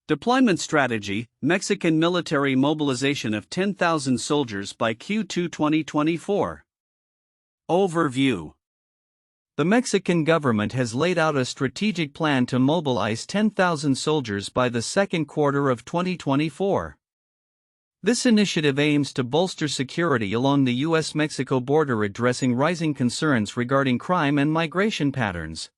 Deployment strategy: Mexican military mobilization of 10,000 soldiers by Q2 2024. Overview. The Mexican government has laid out a strategic plan to mobilize 10,000 soldiers by the second quarter of 2024. This initiative aims to bolster security along the U.S.-Mexico border, addressing rising concerns regarding crime and migration patterns.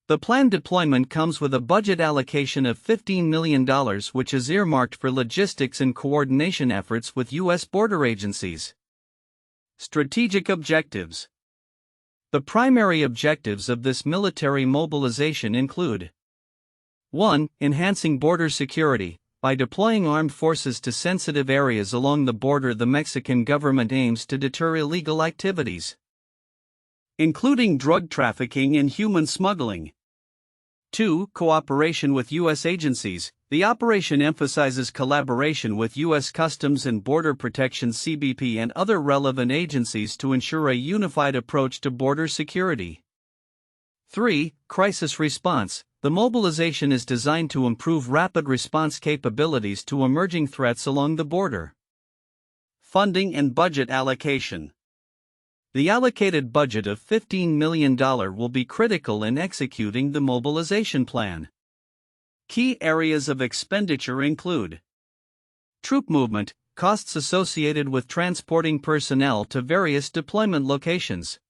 The planned deployment comes with a budget allocation of $15 million, which is earmarked for logistics and coordination efforts with U.S. border agencies. Strategic objectives. The primary objectives of this military mobilization include: 1. Enhancing border security. By deploying armed forces to sensitive areas along the border, the Mexican government aims to deter illegal activities, including drug trafficking and human smuggling. 2. Cooperation with U.S. agencies. The operation emphasizes collaboration with U.S. Customs and Border Protection (CBP) and other relevant agencies to ensure a unified approach to border security. 3. Crisis response. The mobilization is designed to improve rapid response capabilities to emerging threats along the border. Funding and budget allocation. The allocated budget of $15 million will be critical in executing the mobilization plan. Key areas of expenditure include: troop movement, costs associated with transporting personnel to various deployment locations;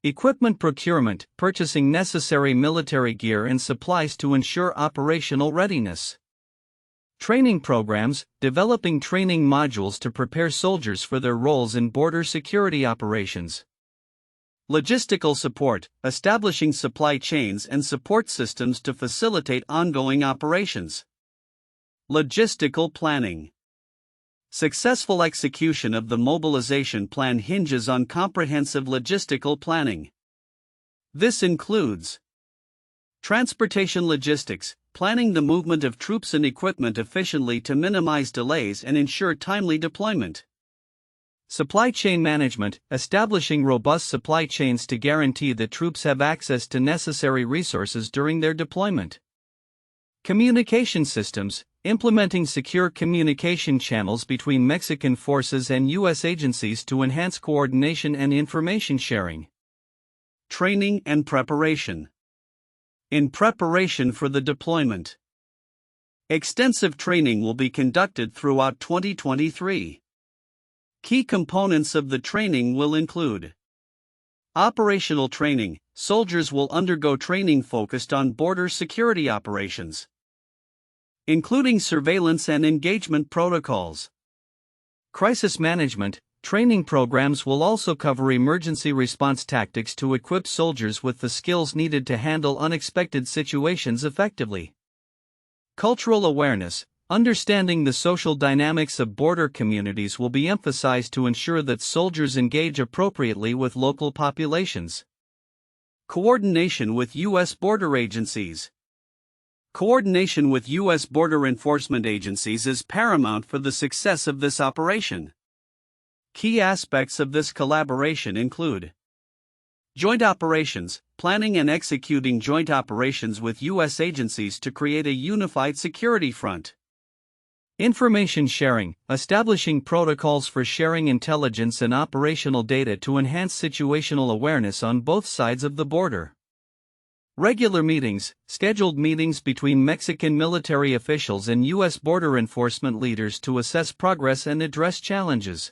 equipment procurement, purchasing necessary military gear and supplies to ensure operational readiness; training programs, developing training modules to prepare soldiers for their roles in border security operations; logistical support, establishing supply chains and support systems to facilitate ongoing operations; logistical planning. Successful execution of the mobilization plan hinges on comprehensive logistical planning. This includes transportation logistics, planning the movement of troops and equipment efficiently to minimize delays and ensure timely deployment; supply chain management, establishing robust supply chains to guarantee that troops have access to necessary resources during their deployment; communication systems, implementing secure communication channels between Mexican forces and U.S. agencies to enhance coordination and information sharing; training and preparation. In preparation for the deployment, extensive training will be conducted throughout 2023. Key components of the training will include: operational training. Soldiers will undergo training focused on border security operations, including surveillance and engagement protocols. Crisis management. Training programs will also cover emergency response tactics to equip soldiers with the skills needed to handle unexpected situations effectively. Cultural awareness. Understanding the social dynamics of border communities will be emphasized to ensure that soldiers engage appropriately with local populations. Coordination with U.S. border agencies. Coordination with U.S. border enforcement agencies is paramount for the success of this operation. Key aspects of this collaboration include: joint operations, planning and executing joint operations with U.S. agencies to create a unified security front; information sharing, establishing protocols for sharing intelligence and operational data to enhance situational awareness on both sides of the border; regular meetings, scheduled meetings between Mexican military officials and U.S. border enforcement leaders to assess progress and address challenges.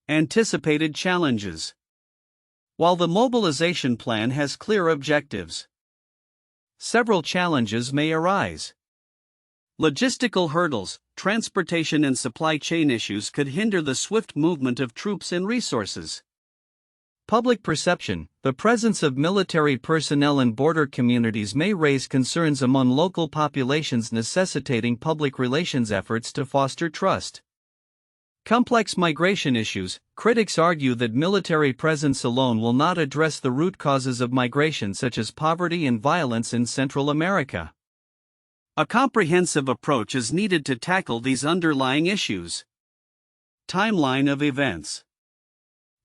Anticipated challenges. While the mobilization plan has clear objectives, several challenges may arise. Logistical hurdles, transportation and supply chain issues could hinder the swift movement of troops and resources. Public perception. The presence of military personnel in border communities may raise concerns among local populations, necessitating public relations efforts to foster trust. Complex migration issues. Critics argue that military presence alone will not address the root causes of migration, such as poverty and violence in Central America. A comprehensive approach is needed to tackle these underlying issues. Timeline of events.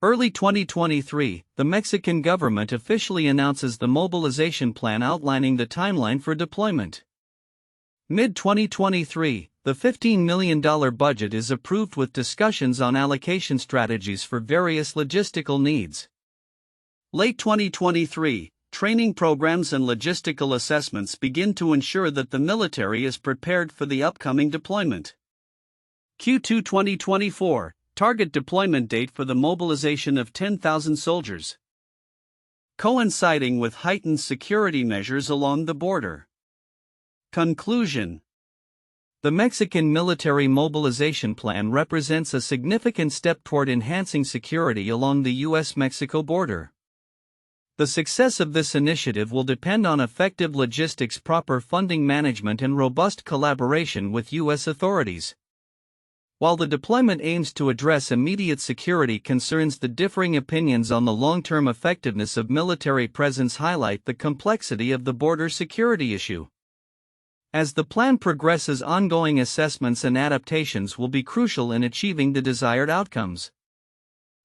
Early 2023, the Mexican government officially announces the mobilization plan outlining the timeline for deployment. Mid-2023, the $15 million budget is approved with discussions on allocation strategies for various logistical needs. Late 2023, training programs and logistical assessments begin to ensure that the military is prepared for the upcoming deployment. Q2 2024, target deployment date for the mobilization of 10,000 soldiers, coinciding with heightened security measures along the border. Conclusion: the Mexican military mobilization plan represents a significant step toward enhancing security along the U.S.-Mexico border. The success of this initiative will depend on effective logistics, proper funding management, and robust collaboration with U.S. authorities. While the deployment aims to address immediate security concerns, the differing opinions on the long-term effectiveness of military presence highlight the complexity of the border security issue. As the plan progresses, ongoing assessments and adaptations will be crucial in achieving the desired outcomes.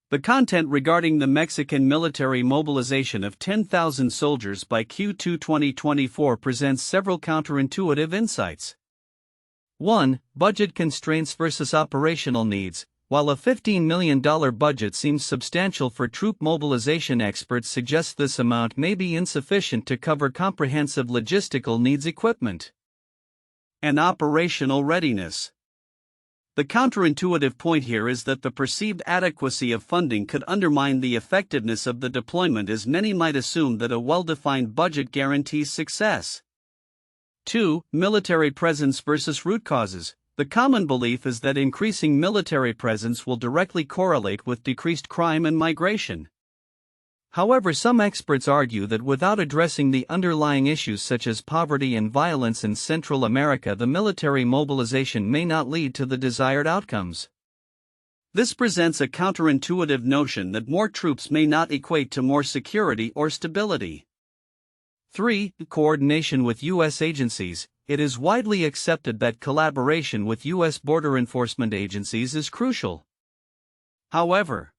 The content regarding the Mexican military mobilization of 10,000 soldiers by Q2 2024 presents several counterintuitive insights. 1. Budget constraints versus operational needs. While a $15 million budget seems substantial for troop mobilization, experts suggest this amount may be insufficient to cover comprehensive logistical needs, equipment, and operational readiness. The counterintuitive point here is that the perceived adequacy of funding could undermine the effectiveness of the deployment, as many might assume that a well-defined budget guarantees success. 2. Military presence versus root causes. The common belief is that increasing military presence will directly correlate with decreased crime and migration. However, some experts argue that without addressing the underlying issues such as poverty and violence in Central America, the military mobilization may not lead to the desired outcomes. This presents a counterintuitive notion that more troops may not equate to more security or stability. 3. Coordination with U.S. agencies. It is widely accepted that collaboration with U.S. border enforcement agencies is crucial. However,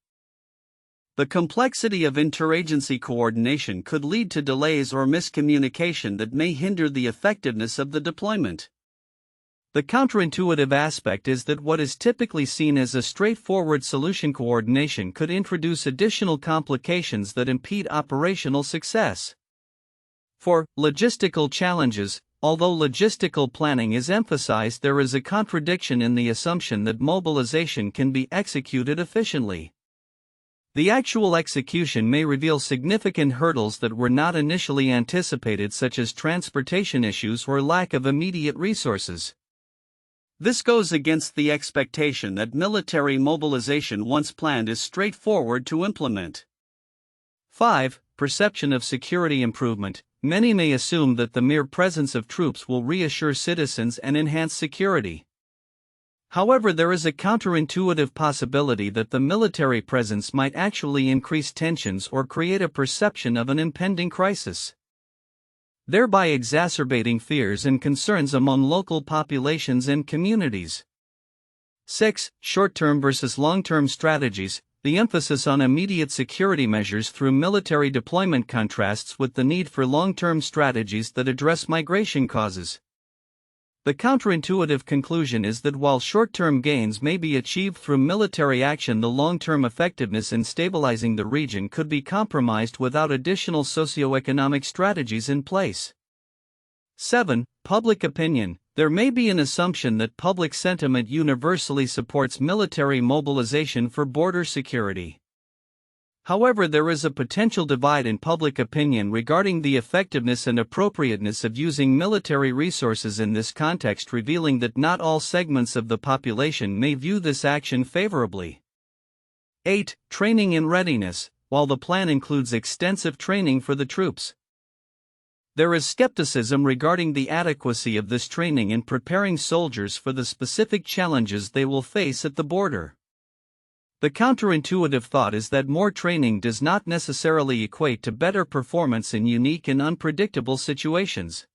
the complexity of interagency coordination could lead to delays or miscommunication that may hinder the effectiveness of the deployment. The counterintuitive aspect is that what is typically seen as a straightforward solution, coordination, could introduce additional complications that impede operational success. 4. Logistical challenges. Although logistical planning is emphasized, there is a contradiction in the assumption that mobilization can be executed efficiently. The actual execution may reveal significant hurdles that were not initially anticipated, such as transportation issues or lack of immediate resources. This goes against the expectation that military mobilization, once planned, is straightforward to implement. 5. Perception of security improvement. Many may assume that the mere presence of troops will reassure citizens and enhance security. However, there is a counterintuitive possibility that the military presence might actually increase tensions or create a perception of an impending crisis, thereby exacerbating fears and concerns among local populations and communities. 6. Short-term versus long-term strategies. The emphasis on immediate security measures through military deployment contrasts with the need for long-term strategies that address migration causes. The counterintuitive conclusion is that while short-term gains may be achieved through military action, the long-term effectiveness in stabilizing the region could be compromised without additional socioeconomic strategies in place. 7. Public opinion. There may be an assumption that public sentiment universally supports military mobilization for border security. However, there is a potential divide in public opinion regarding the effectiveness and appropriateness of using military resources in this context, revealing that not all segments of the population may view this action favorably. 8. Training and readiness. While the plan includes extensive training for the troops, there is skepticism regarding the adequacy of this training in preparing soldiers for the specific challenges they will face at the border. The counterintuitive thought is that more training does not necessarily equate to better performance in unique and unpredictable situations.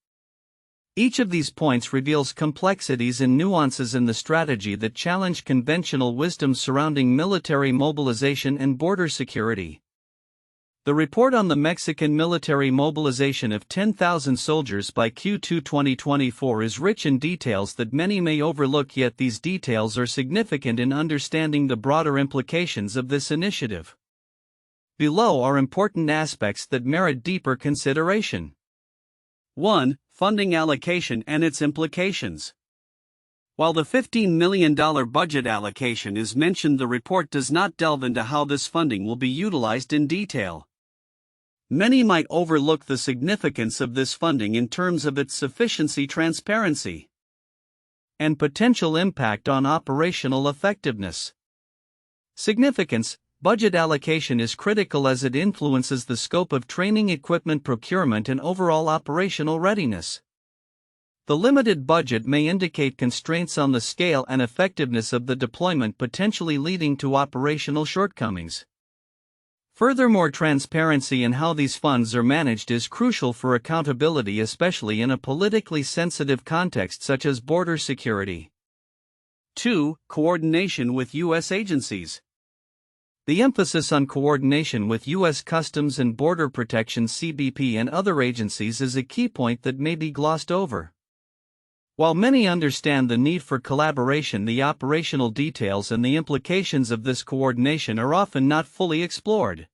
Each of these points reveals complexities and nuances in the strategy that challenge conventional wisdom surrounding military mobilization and border security. The report on the Mexican military mobilization of 10,000 soldiers by Q2 2024 is rich in details that many may overlook, yet these details are significant in understanding the broader implications of this initiative. Below are important aspects that merit deeper consideration. 1. Funding allocation and its implications. While the $15 million budget allocation is mentioned, the report does not delve into how this funding will be utilized in detail. Many might overlook the significance of this funding in terms of its sufficiency, transparency, and potential impact on operational effectiveness. Significance: budget allocation is critical as it influences the scope of training, equipment procurement, and overall operational readiness. The limited budget may indicate constraints on the scale and effectiveness of the deployment, potentially leading to operational shortcomings. Furthermore, transparency in how these funds are managed is crucial for accountability, especially in a politically sensitive context such as border security. 2. Coordination with U.S. agencies. The emphasis on coordination with U.S. Customs and Border Protection (CBP) and other agencies is a key point that may be glossed over. While many understand the need for collaboration, the operational details and the implications of this coordination are often not fully explored.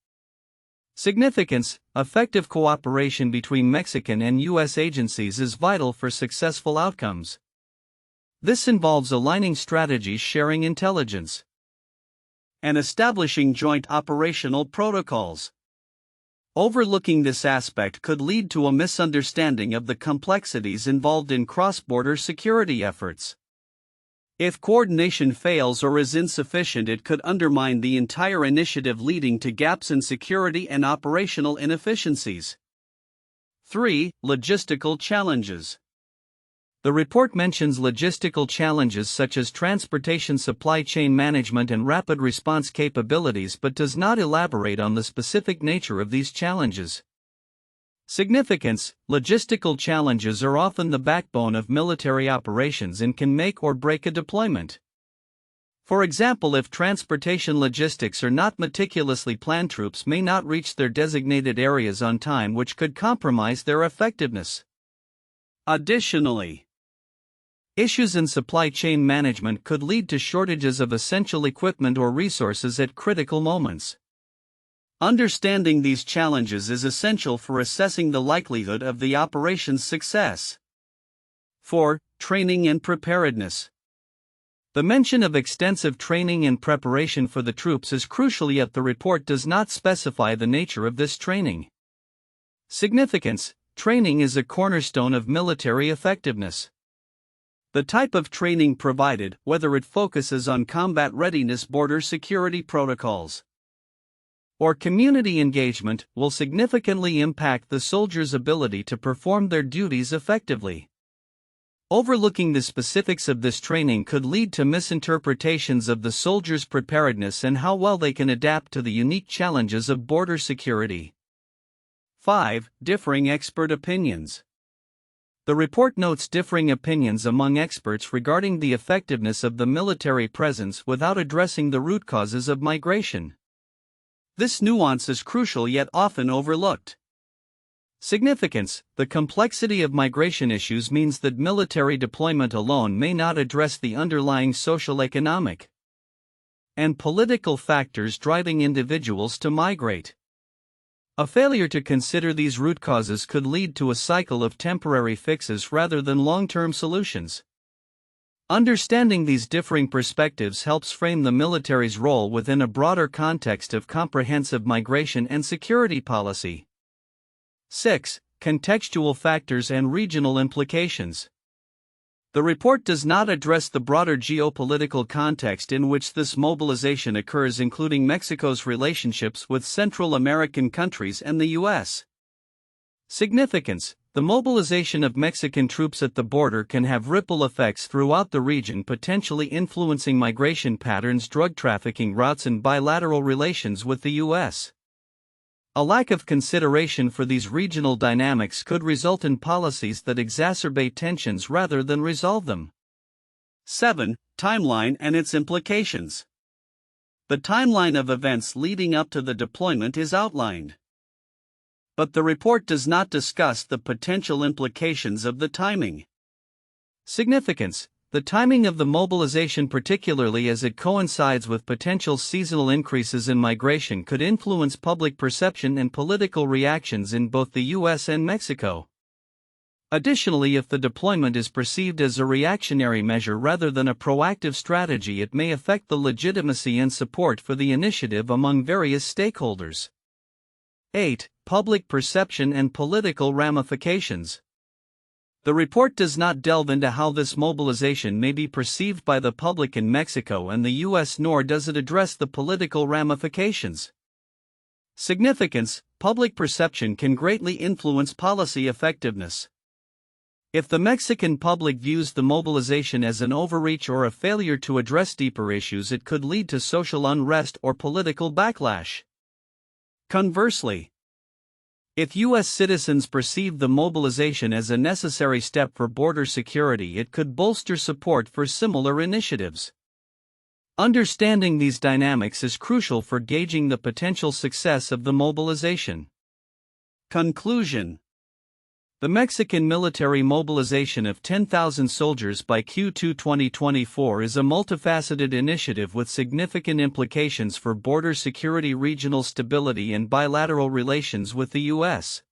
Significance: effective cooperation between Mexican and U.S. agencies is vital for successful outcomes. This involves aligning strategies, sharing intelligence, and establishing joint operational protocols. Overlooking this aspect could lead to a misunderstanding of the complexities involved in cross-border security efforts. If coordination fails or is insufficient, it could undermine the entire initiative, leading to gaps in security and operational inefficiencies. 3. Logistical challenges. The report mentions logistical challenges such as transportation, supply chain management, and rapid response capabilities, but does not elaborate on the specific nature of these challenges. Significance: logistical challenges are often the backbone of military operations and can make or break a deployment. For example, if transportation logistics are not meticulously planned, troops may not reach their designated areas on time, which could compromise their effectiveness. Additionally, issues in supply chain management could lead to shortages of essential equipment or resources at critical moments. Understanding these challenges is essential for assessing the likelihood of the operation's success. 4. Training and preparedness. The mention of extensive training and preparation for the troops is crucial, yet the report does not specify the nature of this training. Significance: training is a cornerstone of military effectiveness. The type of training provided, whether it focuses on combat readiness, border security protocols, or community engagement, will significantly impact the soldiers' ability to perform their duties effectively. Overlooking the specifics of this training could lead to misinterpretations of the soldiers' preparedness and how well they can adapt to the unique challenges of border security. 5. Differing expert opinions. The report notes differing opinions among experts regarding the effectiveness of the military presence without addressing the root causes of migration. This nuance is crucial, yet often overlooked. Significance: the complexity of migration issues means that military deployment alone may not address the underlying social, economic, and political factors driving individuals to migrate. A failure to consider these root causes could lead to a cycle of temporary fixes rather than long-term solutions. Understanding these differing perspectives helps frame the military's role within a broader context of comprehensive migration and security policy. 6. Contextual factors and regional implications. The report does not address the broader geopolitical context in which this mobilization occurs, including Mexico's relationships with Central American countries and the U.S. Significance: the mobilization of Mexican troops at the border can have ripple effects throughout the region, potentially influencing migration patterns, drug trafficking routes, and bilateral relations with the U.S. A lack of consideration for these regional dynamics could result in policies that exacerbate tensions rather than resolve them. 7. Timeline and its implications. The timeline of events leading up to the deployment is outlined. But the report does not discuss the potential implications of the timing. Significance: the timing of the mobilization, particularly as it coincides with potential seasonal increases in migration, could influence public perception and political reactions in both the U.S. and Mexico. Additionally, if the deployment is perceived as a reactionary measure rather than a proactive strategy, it may affect the legitimacy and support for the initiative among various stakeholders. 8. Public perception and political ramifications. The report does not delve into how this mobilization may be perceived by the public in Mexico and the U.S., nor does it address the political ramifications. Significance: public perception can greatly influence policy effectiveness. If the Mexican public views the mobilization as an overreach or a failure to address deeper issues, it could lead to social unrest or political backlash. Conversely, if U.S. citizens perceive the mobilization as a necessary step for border security, it could bolster support for similar initiatives. Understanding these dynamics is crucial for gauging the potential success of the mobilization. Conclusion: the Mexican military mobilization of 10,000 soldiers by Q2 2024 is a multifaceted initiative with significant implications for border security, regional stability, and bilateral relations with the U.S.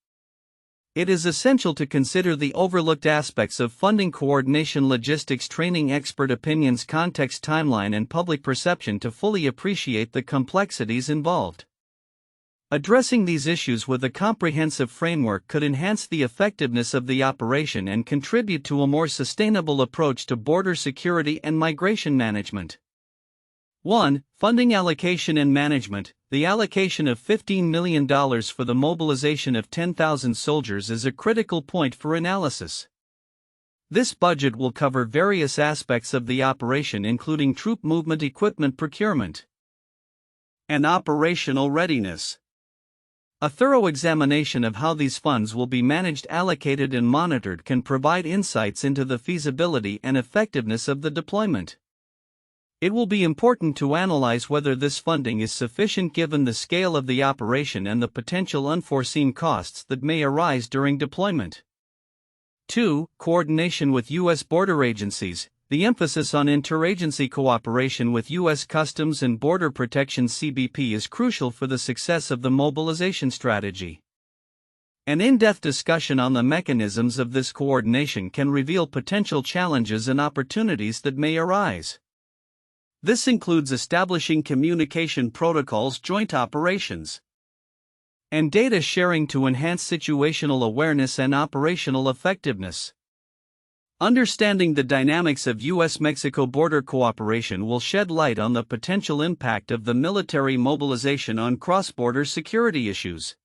It is essential to consider the overlooked aspects of funding, coordination, logistics, training, expert opinions, context, timeline, and public perception to fully appreciate the complexities involved. Addressing these issues with a comprehensive framework could enhance the effectiveness of the operation and contribute to a more sustainable approach to border security and migration management. 1. Funding allocation and management. The allocation of $15 million for the mobilization of 10,000 soldiers is a critical point for analysis. This budget will cover various aspects of the operation, including troop movement, equipment procurement, and operational readiness. A thorough examination of how these funds will be managed, allocated, and monitored can provide insights into the feasibility and effectiveness of the deployment. It will be important to analyze whether this funding is sufficient given the scale of the operation and the potential unforeseen costs that may arise during deployment. 2. Coordination with U.S. border agencies. The emphasis on interagency cooperation with U.S. Customs and Border Protection (CBP) is crucial for the success of the mobilization strategy. An in-depth discussion on the mechanisms of this coordination can reveal potential challenges and opportunities that may arise. This includes establishing communication protocols, joint operations, and data sharing to enhance situational awareness and operational effectiveness. Understanding the dynamics of U.S.-Mexico border cooperation will shed light on the potential impact of the military mobilization on cross-border security issues.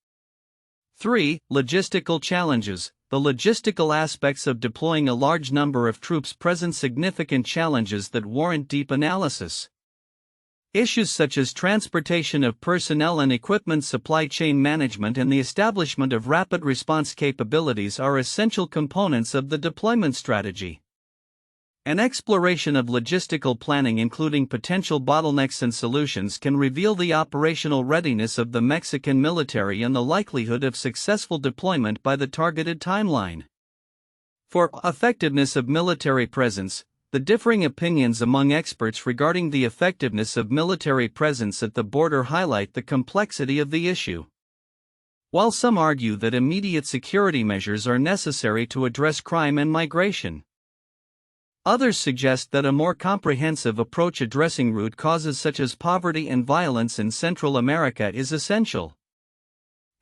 3. Logistical challenges. The logistical aspects of deploying a large number of troops present significant challenges that warrant deep analysis. Issues such as transportation of personnel and equipment, supply chain management, and the establishment of rapid response capabilities are essential components of the deployment strategy. An exploration of logistical planning, including potential bottlenecks and solutions, can reveal the operational readiness of the Mexican military and the likelihood of successful deployment by the targeted timeline. For effectiveness of military presence, the differing opinions among experts regarding the effectiveness of military presence at the border highlight the complexity of the issue. While some argue that immediate security measures are necessary to address crime and migration, others suggest that a more comprehensive approach addressing root causes such as poverty and violence in Central America is essential.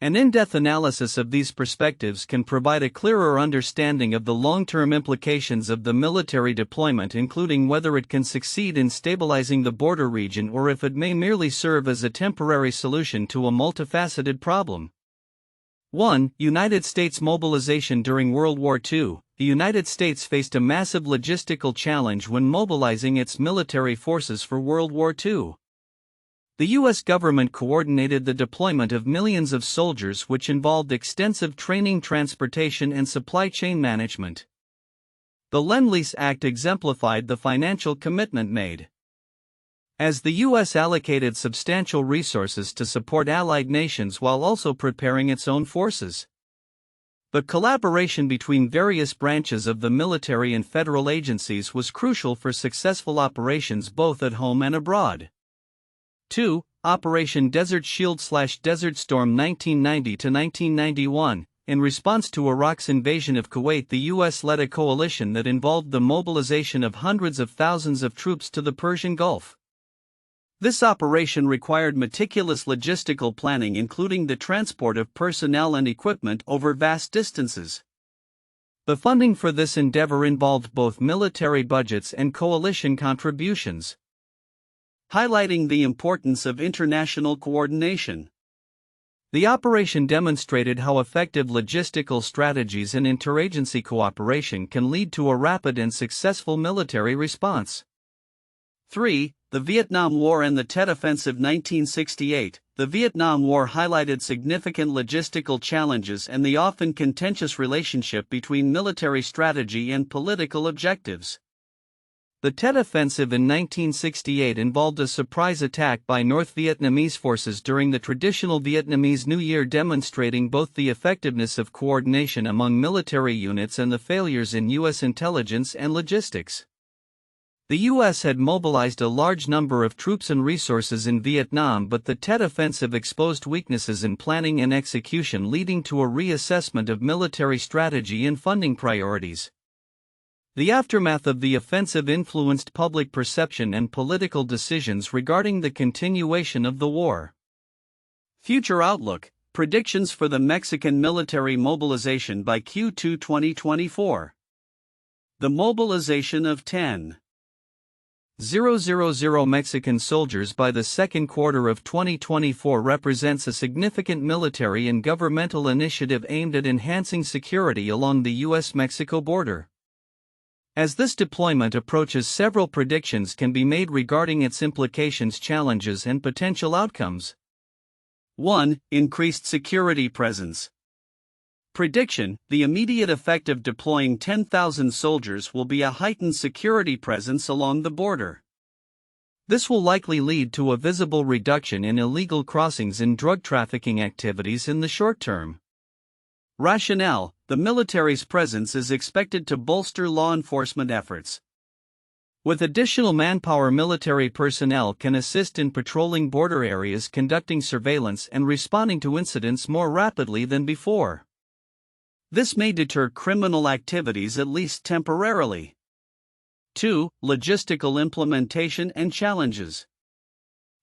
An in-depth analysis of these perspectives can provide a clearer understanding of the long-term implications of the military deployment, including whether it can succeed in stabilizing the border region or if it may merely serve as a temporary solution to a multifaceted problem. 1. United States mobilization during World War II. The United States faced a massive logistical challenge when mobilizing its military forces for World War II. The U.S. government coordinated the deployment of millions of soldiers, which involved extensive training, transportation, and supply chain management. The Lend-Lease Act exemplified the financial commitment made. as the U.S. allocated substantial resources to support allied nations while also preparing its own forces. The collaboration between various branches of the military and federal agencies was crucial for successful operations both at home and abroad. 2. Operation Desert Shield/Desert Storm 1990–1991. In response to Iraq's invasion of Kuwait, the U.S. led a coalition that involved the mobilization of hundreds of thousands of troops to the Persian Gulf. This operation required meticulous logistical planning, including the transport of personnel and equipment over vast distances. The funding for this endeavor involved both military budgets and coalition contributions, highlighting the importance of international coordination. The operation demonstrated how effective logistical strategies and interagency cooperation can lead to a rapid and successful military response. 3. The Vietnam War and the Tet Offensive 1968. The Vietnam War highlighted significant logistical challenges and the often contentious relationship between military strategy and political objectives. The Tet Offensive in 1968 involved a surprise attack by North Vietnamese forces during the traditional Vietnamese New Year, demonstrating both the effectiveness of coordination among military units and the failures in U.S. intelligence and logistics. The U.S. had mobilized a large number of troops and resources in Vietnam, but the Tet Offensive exposed weaknesses in planning and execution, leading to a reassessment of military strategy and funding priorities. The aftermath of the offensive influenced public perception and political decisions regarding the continuation of the war. Future outlook: predictions for the Mexican military mobilization by Q2 2024. The mobilization of 10,000 Mexican soldiers by the second quarter of 2024 represents a significant military and governmental initiative aimed at enhancing security along the U.S.-Mexico border. As this deployment approaches, several predictions can be made regarding its implications, challenges, and potential outcomes. 1. Increased security presence. Prediction: the immediate effect of deploying 10,000 soldiers will be a heightened security presence along the border. This will likely lead to a visible reduction in illegal crossings and drug trafficking activities in the short term. Rationale: the military's presence is expected to bolster law enforcement efforts. With additional manpower, military personnel can assist in patrolling border areas, conducting surveillance, and responding to incidents more rapidly than before. This may deter criminal activities, at least temporarily. 2. Logistical implementation and challenges.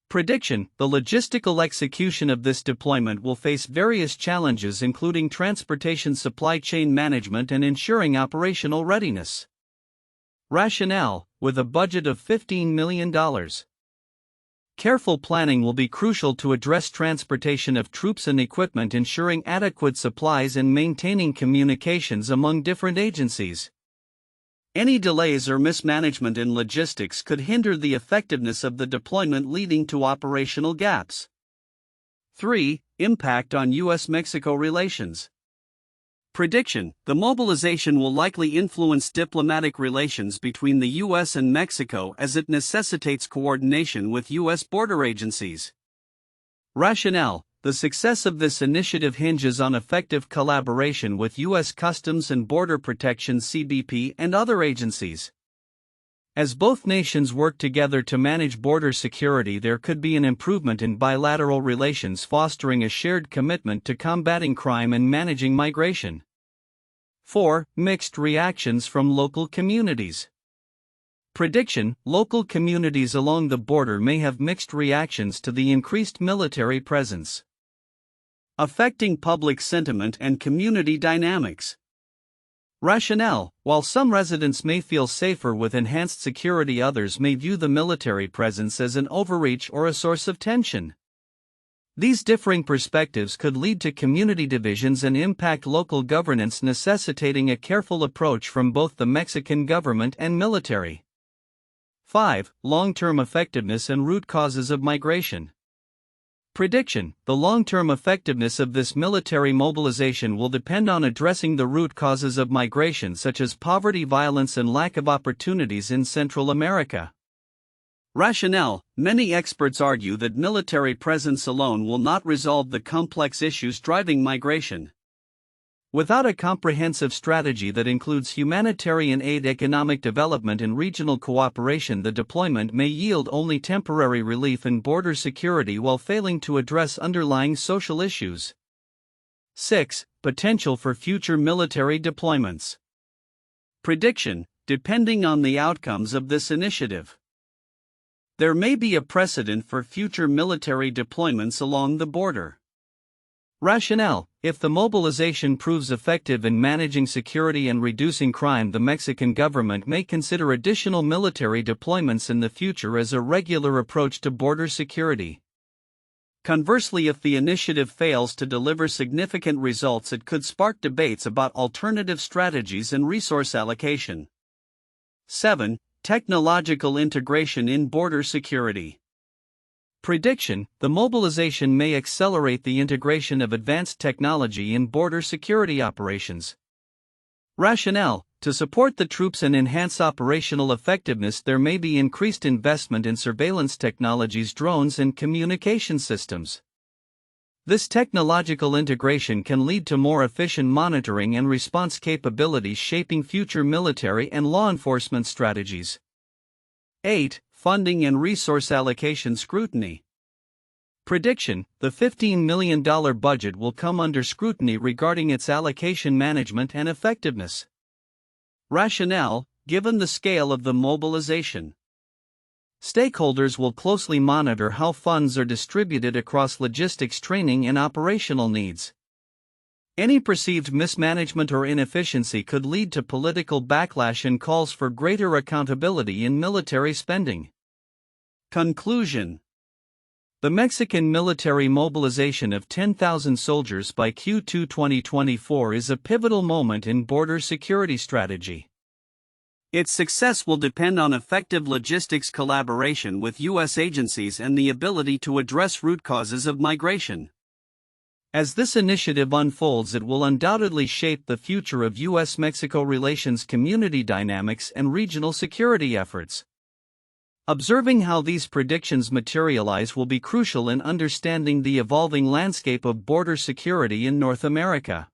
Prediction: the logistical execution of this deployment will face various challenges, including transportation, supply chain management, and ensuring operational readiness. Rationale: with a budget of $15 million. Careful planning will be crucial to address transportation of troops and equipment, ensuring adequate supplies and maintaining communications among different agencies. Any delays or mismanagement in logistics could hinder the effectiveness of the deployment, leading to operational gaps. 3. Impact on U.S.-Mexico relations. Prediction: the mobilization will likely influence diplomatic relations between the U.S. and Mexico, as it necessitates coordination with U.S. border agencies. Rationale: the success of this initiative hinges on effective collaboration with U.S. Customs and Border Protection (CBP) and other agencies. As both nations work together to manage border security, there could be an improvement in bilateral relations, fostering a shared commitment to combating crime and managing migration. 4. Mixed reactions from local communities. Prediction: local communities along the border may have mixed reactions to the increased military presence, affecting public sentiment and community dynamics. Rationale: while some residents may feel safer with enhanced security, others may view the military presence as an overreach or a source of tension. These differing perspectives could lead to community divisions and impact local governance, necessitating a careful approach from both the Mexican government and military. 5. Long-term effectiveness and root causes of migration. Prediction: the long-term effectiveness of this military mobilization will depend on addressing the root causes of migration, such as poverty, violence, and lack of opportunities in Central America. Rationale: many experts argue that military presence alone will not resolve the complex issues driving migration. Without a comprehensive strategy that includes humanitarian aid, economic development, and regional cooperation, the deployment may yield only temporary relief and border security while failing to address underlying social issues. 6. Potential for future military deployments. Prediction: depending on the outcomes of this initiative, there may be a precedent for future military deployments along the border. Rationale: if the mobilization proves effective in managing security and reducing crime, the Mexican government may consider additional military deployments in the future as a regular approach to border security. Conversely, if the initiative fails to deliver significant results, it could spark debates about alternative strategies and resource allocation. 7. Technological integration in border security. Prediction: the mobilization may accelerate the integration of advanced technology in border security operations. Rationale: to support the troops and enhance operational effectiveness, there may be increased investment in surveillance technologies, drones, and communication systems. This technological integration can lead to more efficient monitoring and response capabilities, shaping future military and law enforcement strategies. 8. Funding and resource allocation scrutiny. Prediction: the $15 million budget will come under scrutiny regarding its allocation, management, and effectiveness. Rationale: given the scale of the mobilization, stakeholders will closely monitor how funds are distributed across logistics, training, and operational needs. Any perceived mismanagement or inefficiency could lead to political backlash and calls for greater accountability in military spending. Conclusion: the Mexican military mobilization of 10,000 soldiers by Q2 2024 is a pivotal moment in border security strategy. Its success will depend on effective logistics collaboration with U.S. agencies and the ability to address root causes of migration. As this initiative unfolds, it will undoubtedly shape the future of U.S.-Mexico relations, community dynamics, and regional security efforts. Observing how these predictions materialize will be crucial in understanding the evolving landscape of border security in North America.